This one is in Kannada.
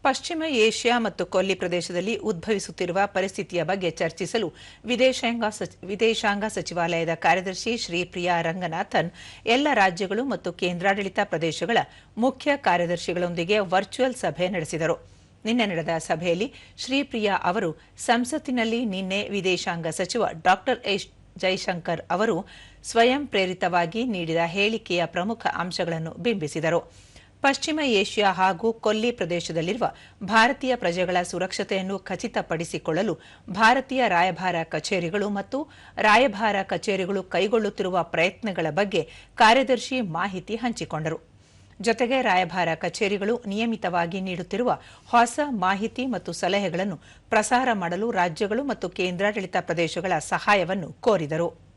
ಪಶ್ಚಿಮ ಏಷ್ಯಾ ಮತ್ತು ಕೊಲ್ಲಿ ಪ್ರದೇಶದಲ್ಲಿ ಉದ್ಭವಿಸುತ್ತಿರುವ ಪರಿಸ್ಥಿತಿಯ ಬಗ್ಗೆ ಚರ್ಚಿಸಲು ವಿದೇಶಾಂಗ ಸಚಿವಾಲಯದ ಕಾರ್ಯದರ್ಶಿ ಶ್ರೀಪ್ರಿಯಾ ರಂಗನಾಥನ್ ಎಲ್ಲ ರಾಜ್ಯಗಳು ಮತ್ತು ಕೇಂದ್ರಾಡಳಿತ ಪ್ರದೇಶಗಳ ಮುಖ್ಯ ಕಾರ್ಯದರ್ಶಿಗಳೊಂದಿಗೆ ವರ್ಚುವಲ್ ಸಭೆ ನಡೆಸಿದರು. ನಿನ್ನೆ ನಡೆದ ಸಭೆಯಲ್ಲಿ ಶ್ರೀಪ್ರಿಯಾ ಅವರು ಸಂಸತ್ತಿನಲ್ಲಿ ನಿನ್ನೆ ವಿದೇಶಾಂಗ ಸಚಿವ ಡಾ ಎಸ್ ಜೈಶಂಕರ್ ಅವರು ಸ್ವಯಂ ಪ್ರೇರಿತವಾಗಿ ನೀಡಿದ ಹೇಳಿಕೆಯ ಪ್ರಮುಖ ಅಂಶಗಳನ್ನು ಬಿಂಬಿಸಿದರು. ಪಶ್ಚಿಮ ಏಷ್ಯಾ ಹಾಗೂ ಕೊಲ್ಲಿ ಪ್ರದೇಶದಲ್ಲಿರುವ ಭಾರತೀಯ ಪ್ರಜೆಗಳ ಸುರಕ್ಷತೆಯನ್ನು ಖಚಿತಪಡಿಸಿಕೊಳ್ಳಲು ಭಾರತೀಯ ರಾಯಭಾರ ಕಚೇರಿಗಳು ಮತ್ತು ರಾಯಭಾರ ಕಚೇರಿಗಳು ಕೈಗೊಳ್ಳುತ್ತಿರುವ ಪ್ರಯತ್ನಗಳ ಬಗ್ಗೆ ಕಾರ್ಯದರ್ಶಿ ಮಾಹಿತಿ ಹಂಚಿಕೊಂಡರು. ಜೊತೆಗೆ ರಾಯಭಾರ ಕಚೇರಿಗಳು ನಿಯಮಿತವಾಗಿ ನೀಡುತ್ತಿರುವ ಹೊಸ ಮಾಹಿತಿ ಮತ್ತು ಸಲಹೆಗಳನ್ನು ಪ್ರಸಾರ ಮಾಡಲು ರಾಜ್ಯಗಳು ಮತ್ತು ಕೇಂದ್ರಾಡಳಿತ ಪ್ರದೇಶಗಳ ಸಹಾಯವನ್ನು ಕೋರಿದರು.